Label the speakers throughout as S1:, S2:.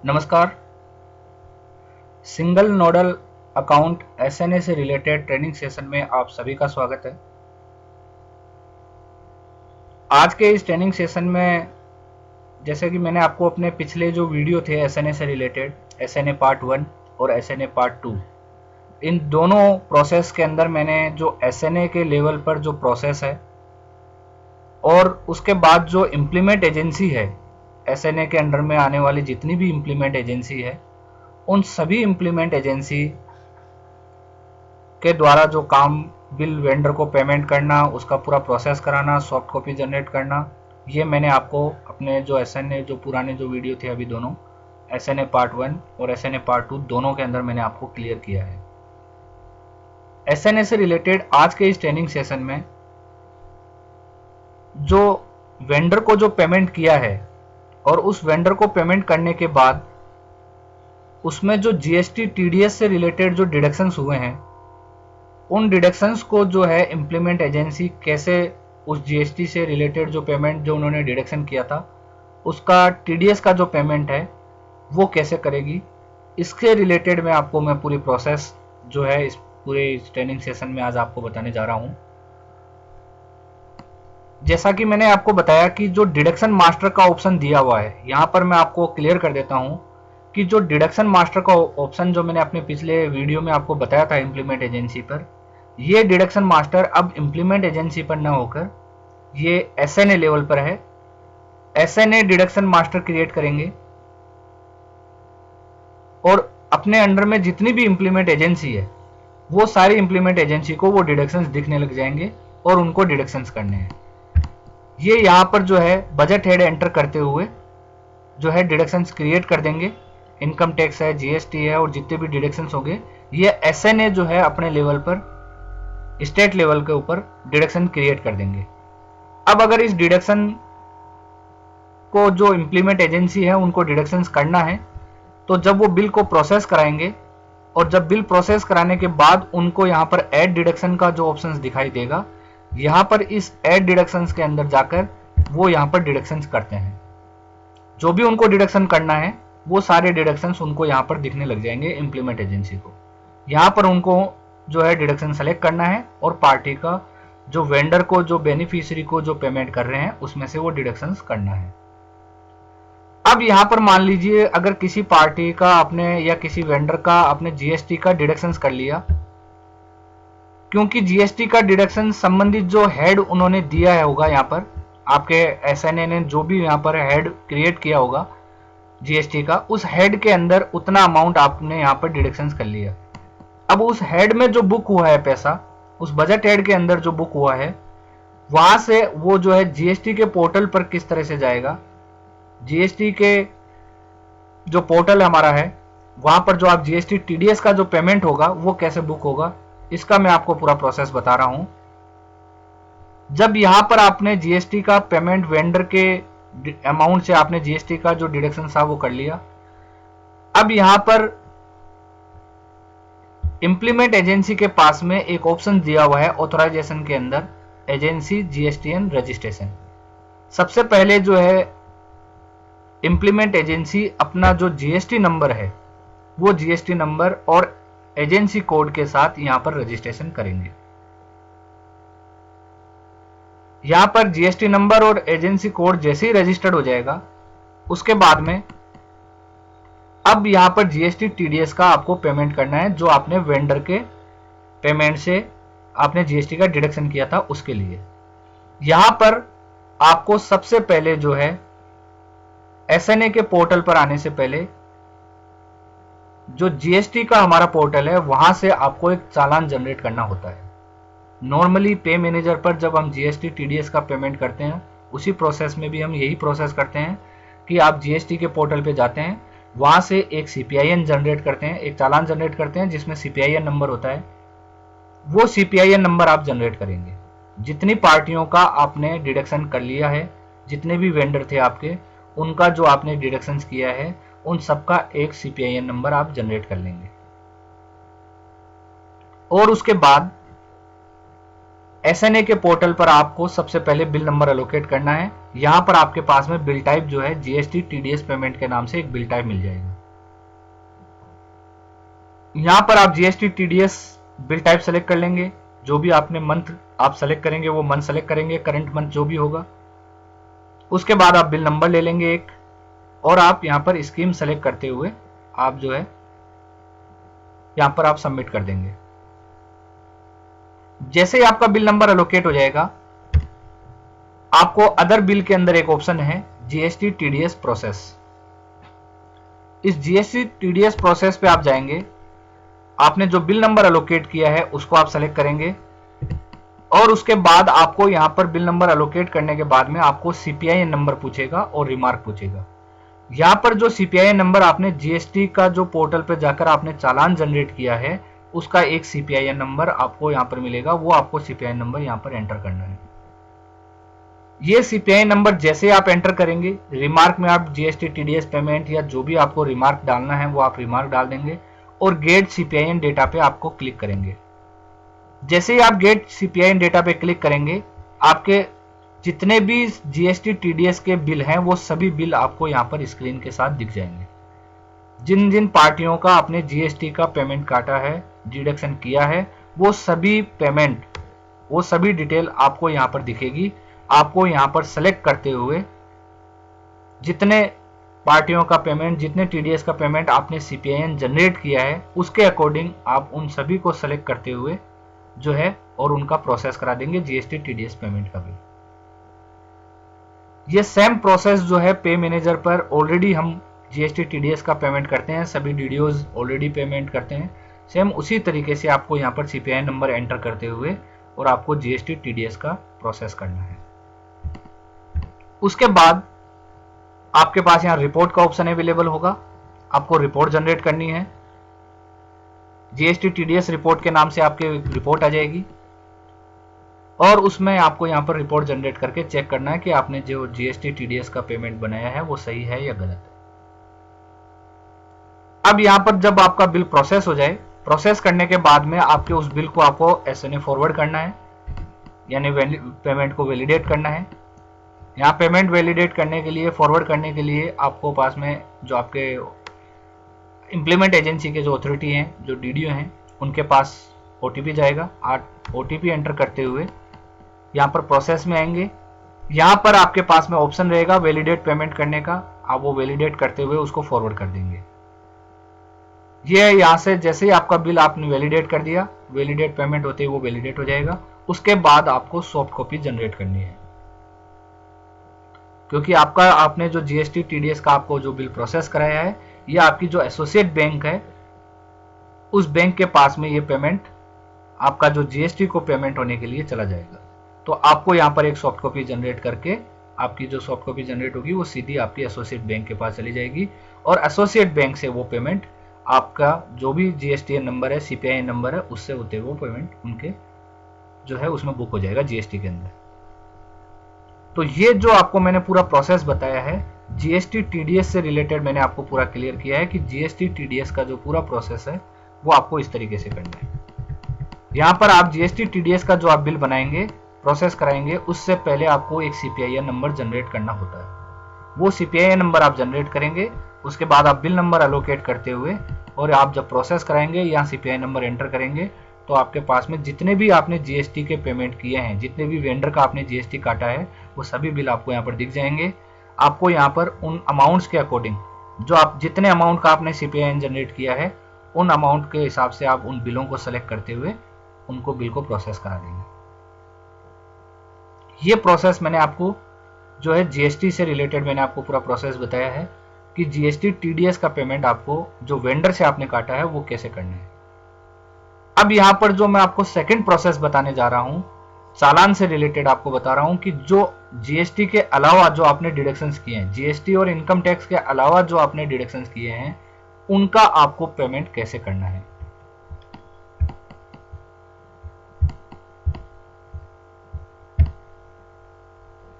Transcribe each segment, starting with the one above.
S1: नमस्कार। Single nodal account SNA से related training session में आप सभी का स्वागत है। आज के इस ट्रेनिंग सेशन में जैसे कि मैंने आपको अपने पिछले जो वीडियो थे एसएनए से रिलेटेड, एसएनए पार्ट 1 और एसएनए पार्ट 2, इन दोनों प्रोसेस के अंदर मैंने जो एसएनए के लेवल पर जो प्रोसेस है और उसके बाद जो इम्प्लीमेंट एजेंसी है, एसएनए के अंडर में आने वाली जितनी भी इम्प्लीमेंट एजेंसी है, उन सभी इम्प्लीमेंट एजेंसी के द्वारा जो काम, बिल वेंडर को पेमेंट करना, उसका पूरा प्रोसेस कराना, सॉफ्ट कॉपी जनरेट करना, ये मैंने आपको अपने जो एसएनए जो पुराने जो वीडियो थे अभी दोनों एसएनए पार्ट 1 और एसएनए पार्ट 2 दोनों के अंदर मैंने आपको क्लियर किया है। एसएनए से रिलेटेड आज के इस ट्रेनिंग सेशन में जो वेंडर को जो पेमेंट किया है और उस वेंडर को पेमेंट करने के बाद उसमें जो जीएसटी टीडीएस से रिलेटेड जो डिडक्शंस हुए हैं, उन डिडक्शंस को जो है इम्प्लीमेंट एजेंसी कैसे उस जीएसटी से रिलेटेड जो पेमेंट जो उन्होंने डिडक्शन किया था उसका टीडीएस का जो पेमेंट है वो कैसे करेगी, इसके रिलेटेड मैं पूरी प्रोसेस जो है इस पूरे ट्रेनिंग सेशन में आज आपको बताने जा रहा हूं। जैसा कि मैंने आपको बताया कि जो डिडक्शन मास्टर का ऑप्शन दिया हुआ है, यहां पर मैं आपको क्लियर कर देता हूं कि जो डिडक्शन मास्टर का ऑप्शन जो मैंने अपने पिछले वीडियो में आपको बताया था इम्प्लीमेंट एजेंसी पर, ये डिडक्शन मास्टर अब इम्प्लीमेंट एजेंसी पर ना होकर ये एसएनए लेवल पर है। एसएनए डिडक्शन मास्टर क्रिएट करेंगे और अपने अंडर में जितनी भी इम्प्लीमेंट एजेंसी है वो सारी इम्प्लीमेंट एजेंसी को वो डिडक्शंस दिखने लग जाएंगे और उनको डिडक्शंस करने हैं। ये यहाँ पर जो है बजट हेड एंटर करते हुए जो है डिडक्शंस क्रिएट कर देंगे। इनकम टैक्स है, जीएसटी है और जितने भी डिडक्शंस होंगे ये एसएनए जो है अपने लेवल पर, स्टेट लेवल के ऊपर डिडक्शन क्रिएट कर देंगे। अब अगर इस डिडक्शन को जो इम्प्लीमेंट एजेंसी है उनको डिडक्शंस करना है तो जब वो बिल को प्रोसेस कराएंगे और जब बिल प्रोसेस कराने के बाद उनको यहाँ पर ऐड डिडक्शन का जो ऑप्शंस दिखाई देगा, यहाँ पर इस ऐड डिडक्शंस के अंदर जाकर वो यहाँ पर डिडक्शंस करते हैं। जो भी उनको डिडक्शन करना है वो सारे डिडक्शंस उनको यहाँ पर दिखने लग जाएंगे इम्प्लीमेंट एजेंसी को। यहाँ पर उनको जो है डिडक्शन सेलेक्ट करना है और पार्टी का जो वेंडर को, जो बेनिफिशियरी को जो पेमेंट कर रहे हैं उसमें से वो डिडक्शंस करना है। अब यहाँ पर मान लीजिए अगर किसी पार्टी का आपने या किसी वेंडर का आपने जीएसटी का डिडक्शंस कर लिया, क्योंकि जीएसटी का डिडक्शन संबंधित जो हेड उन्होंने दिया है होगा, यहाँ पर आपके एसएनए ने जो भी यहाँ पर हेड क्रिएट किया होगा जीएसटी का, उस हेड के अंदर उतना अमाउंट आपने यहाँ पर डिडक्शंस कर लिया। अब उस हेड में जो बुक हुआ है पैसा, उस बजट हेड के अंदर जो बुक हुआ है, वहां से वो जो है जीएसटी के पोर्टल पर किस तरह से जाएगा, जीएसटी के जो पोर्टल हमारा है वहां पर जो आप जीएसटी टीडीएस का जो पेमेंट होगा वो कैसे बुक होगा, इसका मैं आपको पूरा प्रोसेस बता रहा हूं। जब यहां पर आपने जीएसटी का पेमेंट वेंडर के अमाउंट से आपने जीएसटी का जो डिडक्शन था वो कर लिया, अब यहां पर इम्प्लीमेंट एजेंसी के पास में एक ऑप्शन दिया हुआ है ऑथराइजेशन के अंदर, एजेंसी जीएसटीएन रजिस्ट्रेशन। सबसे पहले जो है इम्प्लीमेंट एजेंसी अपना जो जीएसटी नंबर है वो जीएसटी नंबर और एजेंसी कोड के साथ यहां पर रजिस्ट्रेशन करेंगे। यहां पर जीएसटी नंबर और एजेंसी कोड जैसे ही रजिस्टर्ड हो जाएगा, उसके बाद में अब यहां पर जीएसटी टीडीएस का आपको पेमेंट करना है, जो आपने वेंडर के पेमेंट से आपने जीएसटी का डिडक्शन किया था उसके लिए। यहां पर आपको सबसे पहले जो है एसएनए के पोर्टल पर आने से पहले जो जीएसटी का हमारा पोर्टल है वहां से आपको एक चालान जनरेट करना होता है। नॉर्मली पे मैनेजर पर जब हम जीएसटी टीडीएस का पेमेंट करते हैं उसी प्रोसेस में भी हम यही प्रोसेस करते हैं कि आप जीएसटी के पोर्टल पे जाते हैं, वहां से एक सीपीआईएन जनरेट करते हैं, एक चालान जनरेट करते हैं जिसमें सीपीआईएन नंबर होता है। वो सीपीआईएन नंबर आप जनरेट करेंगे। जितनी पार्टियों का आपने डिडक्शन कर लिया है, जितने भी वेंडर थे आपके, उनका जो आपने डिडक्शंस किया है उन सबका एक सीपीआईएन नंबर आप जनरेट कर लेंगे। और उसके बाद एसएनए के पोर्टल पर आपको सबसे पहले बिल नंबर एलोकेट करना है। यहां पर आपके पास में बिल टाइप जो है जीएसटी टीडीएस पेमेंट के नाम से एक बिल टाइप मिल जाएगा। यहां पर आप GST TDS bill type select कर लेंगे। जो भी आपने मंथ आप सेलेक्ट करेंगे वो मंथ सेलेक्ट करेंगे, करंट मंथ जो भी होगा। उसके बाद आप बिल नंबर ले लेंगे एक, और आप यहां पर स्कीम सेलेक्ट करते हुए आप जो है यहां पर आप सबमिट कर देंगे। जैसे ही आपका बिल नंबर एलोकेट हो जाएगा, आपको अदर बिल के अंदर एक ऑप्शन है जीएसटी टीडीएस प्रोसेस। इस जीएसटी टीडीएस प्रोसेस पे आप जाएंगे। आपने जो बिल नंबर एलोकेट किया है उसको आप सेलेक्ट करेंगे, और उसके बाद आपको यहां पर बिल नंबर एलोकेट करने के बाद में आपको सीपीआईएन नंबर पूछेगा और रिमार्क पूछेगा। यहां पर जो सीपीआईएन नंबर आपने जीएसटी का जो पोर्टल पे जाकर आपने चालान जनरेट किया है उसका एक सीपीआईएन नंबर आपको यहां पर मिलेगा। वो आपको सीपीआईएन नंबर यहां पर एंटर करना है। ये सीपीआईएन नंबर जैसे आप एंटर करेंगे, रिमार्क में आप जीएसटी टीडीएस पेमेंट या जो भी आपको रिमार्क डालना है वो आप रिमार्क डाल देंगे, और गेट सीपीआईएन डेटा पे आपको क्लिक करेंगे। जैसे ही आप गेट सीपीआईएन डेटा पे क्लिक करेंगे, आपके जितने भी जीएसटी टीडीएस के बिल हैं वो सभी बिल आपको यहां पर स्क्रीन के साथ दिख जाएंगे। जिन जिन पार्टियों का आपने जीएसटी का पेमेंट काटा है, डिडक्शन किया है, वो सभी पेमेंट, वो सभी डिटेल आपको यहां पर दिखेगी। आपको यहां पर सेलेक्ट करते हुए जितने पार्टियों का पेमेंट, जितने टीडीएस का पेमेंट आपने सीपीआईएन जनरेट किया है उसके अकॉर्डिंग आप उन सभी को सेलेक्ट करते हुए जो है और उनका प्रोसेस करा देंगे जीएसटी टीडीएस पेमेंट का बिल। ये सेम प्रोसेस जो है पे मैनेजर पर ऑलरेडी हम जीएसटी टीडीएस का पेमेंट करते हैं, सभी डीडीओज ऑलरेडी पेमेंट करते हैं। सेम उसी तरीके से आपको यहाँ पर सीपीआईएन नंबर एंटर करते हुए और आपको जीएसटी टीडीएस का प्रोसेस करना है। उसके बाद आपके पास यहाँ रिपोर्ट का ऑप्शन अवेलेबल होगा। आपको रिपोर्ट जनरेट करनी है। जीएसटी टीडीएस रिपोर्ट के नाम से आपके रिपोर्ट आ जाएगी, और उसमें आपको यहाँ पर रिपोर्ट जनरेट करके चेक करना है कि आपने जो जीएसटी टीडीएस का पेमेंट बनाया है वो सही है या गलत है। अब यहाँ पर जब आपका बिल प्रोसेस हो जाए, प्रोसेस करने के बाद में आपके उस बिल को आपको एसएनए फॉरवर्ड करना है, यानी पेमेंट को वैलिडेट करना है। यहाँ पेमेंट वैलिडेट करने के लिए, फॉरवर्ड करने के लिए आपको पास में जो आपके इम्प्लीमेंट एजेंसी के जो अथॉरिटी हैं, जो डीडीओ हैं, उनके पास ओटीपी जाएगा। ओटीपी एंटर करते हुए यहाँ पर प्रोसेस में आएंगे। यहाँ पर आपके पास में ऑप्शन रहेगा वैलिडेट पेमेंट करने का। आप वो वैलिडेट करते हुए उसको फॉरवर्ड कर देंगे। ये यहाँ से जैसे ही आपका बिल आपने वैलिडेट कर दिया, वैलिडेट पेमेंट होते ही वो वैलिडेट हो जाएगा। उसके बाद आपको सॉफ्ट कॉपी जनरेट करनी है, क्योंकि आपने जो जीएसटी टीडीएस का आपको जो बिल प्रोसेस कराया है, ये आपकी जो एसोसिएट बैंक है उस बैंक के पास में ये पेमेंट आपका जो जीएसटी को पेमेंट होने के लिए चला जाएगा। तो आपको यहाँ पर एक सॉफ्ट कॉपी जनरेट करके, आपकी जो सॉफ्ट कॉपी जनरेट होगी वो सीधी आपकी एसोसिएट बैंक के पास चली जाएगी, और एसोसिएट बैंक से वो पेमेंट आपका जो भी जीएसटी नंबर है, सीपीआईएन नंबर है, उससे होते वो पेमेंट उनके जो है उसमें बुक हो जाएगा जीएसटी के अंदर। तो ये जो आपको मैंने पूरा प्रोसेस बताया है जीएसटी टीडीएस से रिलेटेड, मैंने आपको पूरा क्लियर किया है कि जीएसटी टीडीएस का जो पूरा प्रोसेस है वो आपको इस तरीके से करना है। यहाँ पर आप जीएसटी टीडीएस का जो आप बिल बनाएंगे, प्रोसेस कराएंगे, उससे पहले आपको एक सीपीआईएन नंबर जनरेट करना होता है। वो सीपीआईएन नंबर आप जनरेट करेंगे। उसके बाद आप बिल नंबर एलोकेट करते हुए और आप जब प्रोसेस कराएंगे, यहाँ सीपीआईएन नंबर एंटर करेंगे, तो आपके पास में जितने भी आपने जीएसटी के पेमेंट किए हैं, जितने भी वेंडर का आपने जीएसटी काटा है, वो सभी बिल आपको यहाँ पर दिख जाएंगे। आपको यहाँ पर उन अमाउंट्स के अकॉर्डिंग, जो आप जितने अमाउंट का आपने सीपीआईएन जनरेट किया है, उन अमाउंट के हिसाब से आप उन बिलों को सेलेक्ट करते हुए उनको बिल को प्रोसेस करा देंगे। ये प्रोसेस मैंने आपको जो है जीएसटी से रिलेटेड मैंने आपको पूरा प्रोसेस बताया है कि जीएसटी टीडीएस का पेमेंट आपको जो वेंडर से आपने काटा है वो कैसे करना है। अब यहां पर जो मैं आपको सेकंड प्रोसेस बताने जा रहा हूं, चालान से रिलेटेड आपको बता रहा हूं कि जो जीएसटी के अलावा जो आपने डिडक्शंस किए हैं, जीएसटी और इनकम टैक्स के अलावा जो आपने डिडक्शंस किए हैं, उनका आपको पेमेंट कैसे करना है।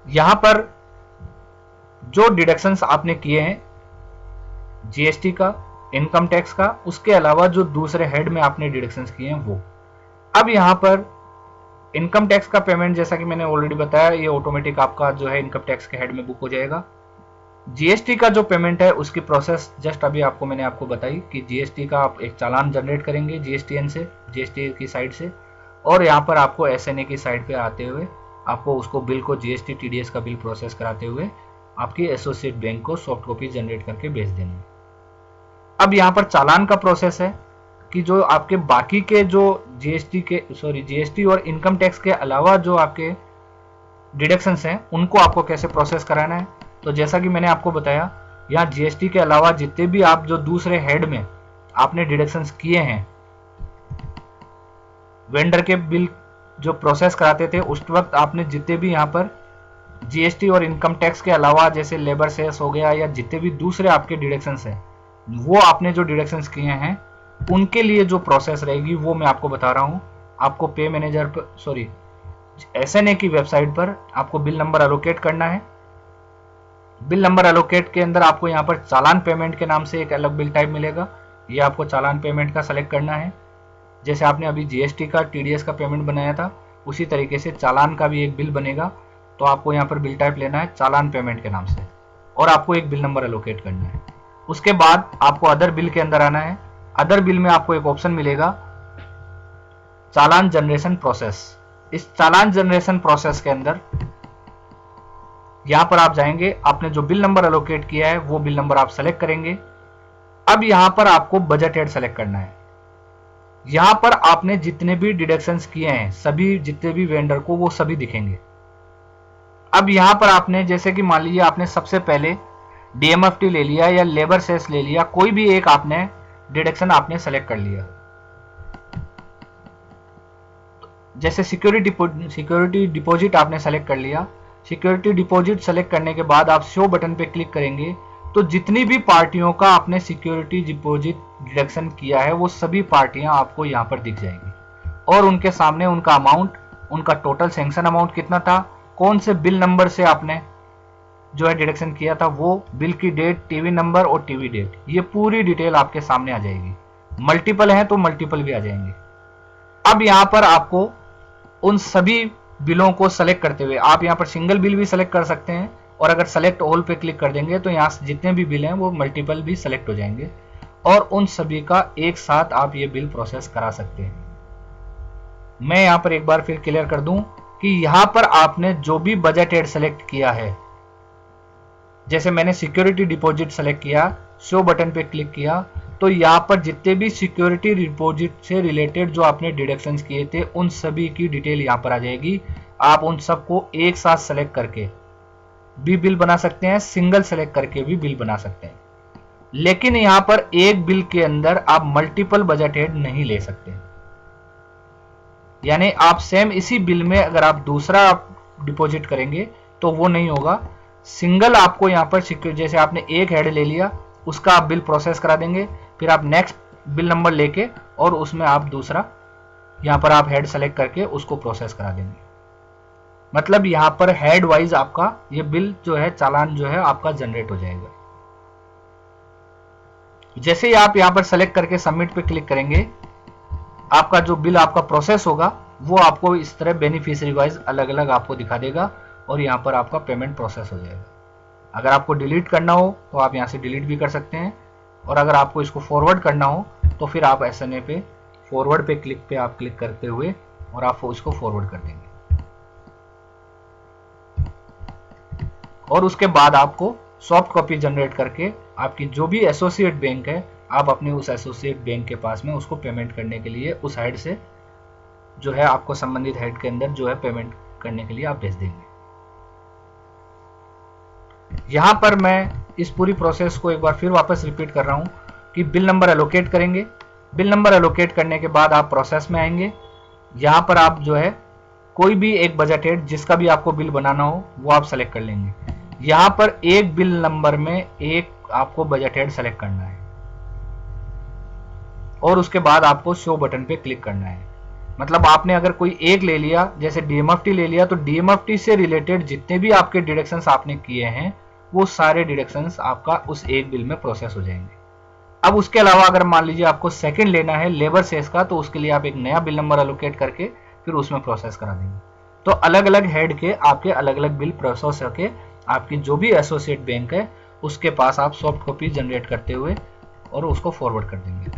S1: यहां पर जो डिडक्शंस आपने किए हैं जीएसटी का, इनकम टैक्स का, उसके अलावा जो दूसरे हेड में आपने डिडक्शंस किए हैं वो, अब यहां पर इनकम टैक्स का पेमेंट जैसा कि मैंने ऑलरेडी बताया, ये ऑटोमेटिक आपका जो है इनकम टैक्स के हेड में बुक हो जाएगा। जीएसटी का जो पेमेंट है उसकी प्रोसेस जस्ट अभी मैंने आपको बताई कि जीएसटी का आप एक चालान जनरेट करेंगे जीएसटीएन से, जीएसटी की साइड से, और यहाँ पर आपको एसएनए की साइड पे आते हुए आपको उसको बिल को जीएसटी टीडीएस का बिल प्रोसेस कराते हुए आपकी एसोसिएट बैंक को सॉफ्ट कॉपी जनरेट करके भेज देनी है। अब यहाँ पर चालान का प्रोसेस है कि जो आपके बाकी के जो जीएसटी और इनकम टैक्स के अलावा जो आपके डिडक्शंस हैं उनको आपको कैसे प्रोसेस कराना है। तो जैसा कि मैंने आपको बताया, यहाँ जीएसटी के अलावा जितने भी आप जो दूसरे हेड में आपने डिडक्शंस किए हैं, वेंडर के बिल जो प्रोसेस कराते थे उस वक्त आपने जितने भी यहाँ पर जीएसटी और इनकम टैक्स के अलावा जैसे लेबर सेस हो गया या जितने भी दूसरे आपके डिडक्शंस हैं, वो आपने जो डिडक्शंस किए हैं उनके लिए जो प्रोसेस रहेगी वो मैं आपको बता रहा हूँ। आपको पे मैनेजर पर एसएनए की वेबसाइट पर आपको बिल नंबर एलोकेट करना है। बिल नंबर एलोकेट के अंदर आपको यहाँ पर चालान पेमेंट के नाम से एक अलग बिल टाइप मिलेगा, ये आपको चालान पेमेंट का सेलेक्ट करना है। जैसे आपने अभी जीएसटी का टीडीएस का पेमेंट बनाया था उसी तरीके से चालान का भी एक बिल बनेगा, तो आपको यहाँ पर बिल टाइप लेना है चालान पेमेंट के नाम से और आपको एक बिल नंबर एलोकेट करना है। उसके बाद आपको अदर बिल के अंदर आना है। अदर बिल में आपको एक ऑप्शन मिलेगा चालान जनरेशन प्रोसेस। इस चालान जनरेशन प्रोसेस के अंदर यहां पर आप जाएंगे, आपने जो बिल नंबर एलोकेट किया है वो बिल नंबर आप सेलेक्ट करेंगे। अब यहां पर आपको बजट हेड सेलेक्ट करना है। यहां पर आपने जितने भी डिडक्शंस किए हैं सभी जितने भी वेंडर को वो सभी दिखेंगे। अब यहां पर आपने जैसे कि मान लीजिए आपने सबसे पहले डीएमएफटी ले लिया या लेबर सेस ले लिया, कोई भी एक आपने डिडक्शन आपने सेलेक्ट कर लिया। जैसे सिक्योरिटी डिपॉजिट आपने सेलेक्ट कर लिया। सिक्योरिटी डिपॉजिट सेलेक्ट करने के बाद आप शो बटन पे क्लिक करेंगे तो जितनी भी पार्टियों का आपने सिक्योरिटी डिपॉजिट डिडक्शन किया है वो सभी पार्टियां आपको यहाँ पर दिख जाएंगी और उनके सामने उनका अमाउंट, उनका टोटल सैंक्शन अमाउंट कितना था, कौन से बिल नंबर से आपने जो है डिडक्शन किया था, वो बिल की डेट, टीवी नंबर और टीवी डेट, ये पूरी डिटेल आपके सामने आ जाएगी। मल्टीपल है तो मल्टीपल भी आ जाएंगे। अब यहाँ पर आपको उन सभी बिलों को सेलेक्ट करते हुए आप यहाँ पर सिंगल बिल भी सेलेक्ट कर सकते हैं और अगर सेलेक्ट ऑल पे क्लिक कर देंगे तो यहाँ जितने भी बिल हैं वो मल्टीपल भी सेलेक्ट हो जाएंगे और उन सभी का एक साथ आप ये बिल प्रोसेस करा सकते हैं। मैं यहाँ पर एक बार फिर क्लियर कर दूं कि यहाँ पर आपने जो भी बजट हेड सेलेक्ट किया है, जैसे मैंने सिक्योरिटी डिपॉजिट सेलेक्ट किया, शो बटन पे क्लिक किया, तो यहाँ पर जितने भी सिक्योरिटी डिपॉजिट से रिलेटेड जो आपने डिडक्शंस किए थे उन सभी की डिटेल यहाँ पर आ जाएगी। आप उन सबको एक साथ सेलेक्ट करके भी बिल बना सकते हैं, सिंगल सेलेक्ट करके भी बिल बना सकते हैं, लेकिन यहाँ पर एक बिल के अंदर आप मल्टीपल बजट हेड नहीं ले सकते। यानी आप सेम इसी बिल में अगर आप दूसरा डिपॉजिट करेंगे तो वो नहीं होगा। सिंगल आपको यहाँ पर जैसे आपने एक हेड ले लिया उसका आप बिल प्रोसेस करा देंगे, फिर आप नेक्स्ट बिल नंबर लेके और उसमें आप दूसरा यहाँ पर आप हेड सेलेक्ट करके उसको प्रोसेस करा देंगे। मतलब यहाँ पर हेड वाइज आपका ये बिल जो है, चालान जो है आपका जनरेट हो जाएगा। जैसे ही आप यहाँ पर सेलेक्ट करके सबमिट पे क्लिक करेंगे, आपका जो बिल आपका प्रोसेस होगा वो आपको इस तरह बेनिफिशियरी वाइज अलग अलग आपको दिखा देगा और यहाँ पर आपका पेमेंट प्रोसेस हो जाएगा। अगर आपको डिलीट करना हो तो आप यहाँ से डिलीट भी कर सकते हैं और अगर आपको इसको फॉरवर्ड करना हो तो फिर आप एसएनए पे फॉरवर्ड पे आप क्लिक करते हुए और आप इसको फॉरवर्ड कर देंगे और उसके बाद आपको सॉफ्ट कॉपी जनरेट करके आपकी जो भी एसोसिएट बैंक है आप अपने उस एसोसिएट बैंक के पास में उसको पेमेंट करने के लिए उस हेड से जो है आपको संबंधित हेड के अंदर जो है पेमेंट करने के लिए आप भेज देंगे। यहां पर मैं इस पूरी प्रोसेस को एक बार फिर वापस रिपीट कर रहा हूं कि बिल नंबर एलोकेट करेंगे। बिल नंबर एलोकेट करने के बाद आप प्रोसेस में आएंगे। यहां पर आप जो है कोई भी एक बजट हेड जिसका भी आपको बिल बनाना हो वो आप सेलेक्ट कर लेंगे। यहां पर एक बिल नंबर में एक आपको बजट हेड सेलेक्ट करना है और उसके बाद आपको शो बटन पे क्लिक करना है। मतलब आपने अगर कोई एक ले लिया, जैसे डीएमएफटी ले लिया, तो डीएमएफटी से रिलेटेड जितने भी आपके डिडक्शंस आपने किए हैं वो सारे डिडक्शंस आपका उस एक बिल में प्रोसेस हो जाएंगे। अब उसके अलावा अगर मान लीजिए आपको सेकंड लेना है लेबर सेस का, तो उसके लिए आप एक नया बिल नंबर एलोकेट करके फिर उसमें प्रोसेस करा देंगे। तो अलग अलग हेड के आपके अलग अलग बिल प्रोसेस होके आपकी जो भी एसोसिएट बैंक है उसके पास आप सॉफ्ट कॉपी जनरेट करते हुए और उसको फॉरवर्ड कर देंगे।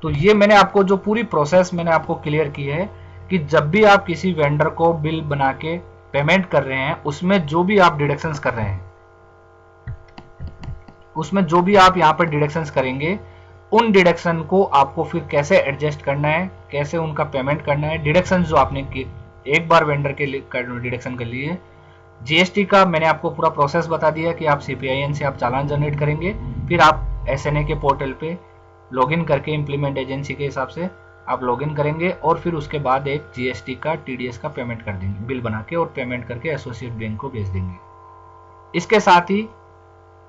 S1: तो ये मैंने आपको जो पूरी प्रोसेस मैंने आपको क्लियर की है कि जब भी आप किसी वेंडर को बिल बना के पेमेंट कर रहे हैं उसमें जो भी आप डिडक्शंस कर रहे हैं, उसमें जो भी आप यहाँ पर डिडक्शंस करेंगे उन डिडक्शन को आपको फिर कैसे एडजस्ट करना है, कैसे उनका पेमेंट करना है। डिडक्शन जो आपने एक बार वेंडर के लिए डिडक्शन कर लिए, जीएसटी का मैंने आपको पूरा प्रोसेस बता दिया कि आप सीपीआईएन से आप चालान जनरेट करेंगे, फिर आप एसएनए के पोर्टल पे लॉगिन करके इम्प्लीमेंट एजेंसी के हिसाब से आप लॉगिन करेंगे और फिर उसके बाद एक जीएसटी का टीडीएस का पेमेंट कर देंगे बिल बना के और पेमेंट करके एसोसिएट बैंक को भेज देंगे। इसके साथ ही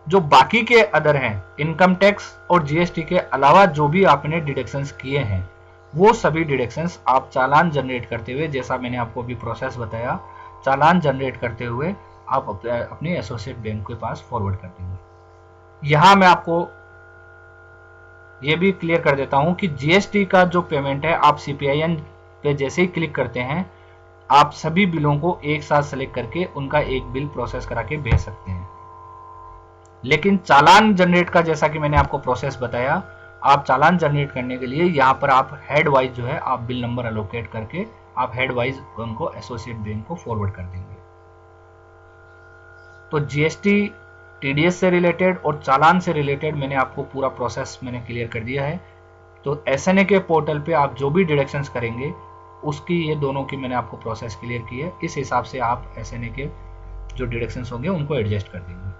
S1: जो बाकी के अदर हैं, इनकम टैक्स और जीएसटी के अलावा जो भी आपने डिडक्शंस किए हैं वो सभी डिडक्शंस आप चालान जनरेट करते हुए, जैसा मैंने आपको अभी प्रोसेस बताया, चालान जनरेट करते हुए आप अपने एसोसिएट बैंक के पास फॉरवर्ड कर देंगे। यहां मैं आपको ये भी क्लियर कर देता हूं कि जीएसटी का जो पेमेंट है आप सीपीआईएन पे जैसे ही क्लिक करते हैं आप सभी बिलों को एक साथ सेलेक्ट करके उनका एक बिल प्रोसेस करा के भेज सकते हैं। लेकिन चालान जनरेट का जैसा कि मैंने आपको प्रोसेस बताया, आप चालान जनरेट करने के लिए यहाँ पर आप हेड वाइज जो है आप बिल नंबर एलोकेट करके आप हेड वाइज उनको एसोसिएट बैंक को फॉरवर्ड कर देंगे। तो जीएसटी टीडीएस से रिलेटेड और चालान से रिलेटेड मैंने आपको पूरा प्रोसेस मैंने क्लियर कर दिया है। तो एसएनए के पोर्टल पे आप जो भी डिडक्शंस करेंगे उसकी ये दोनों की मैंने आपको प्रोसेस क्लियर की है। इस हिसाब से आप एसएनए के जो डिडक्शंस होंगे उनको एडजस्ट कर देंगे।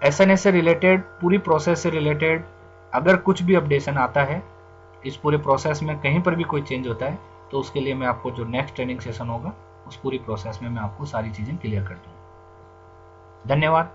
S1: एसएनए से रिलेटेड पूरी प्रोसेस से रिलेटेड अगर कुछ भी अपडेशन आता है, इस पूरे प्रोसेस में कहीं पर भी कोई चेंज होता है, तो उसके लिए मैं आपको जो नेक्स्ट ट्रेनिंग सेशन होगा उस पूरी प्रोसेस में मैं आपको सारी चीजें क्लियर कर दूंगा। धन्यवाद।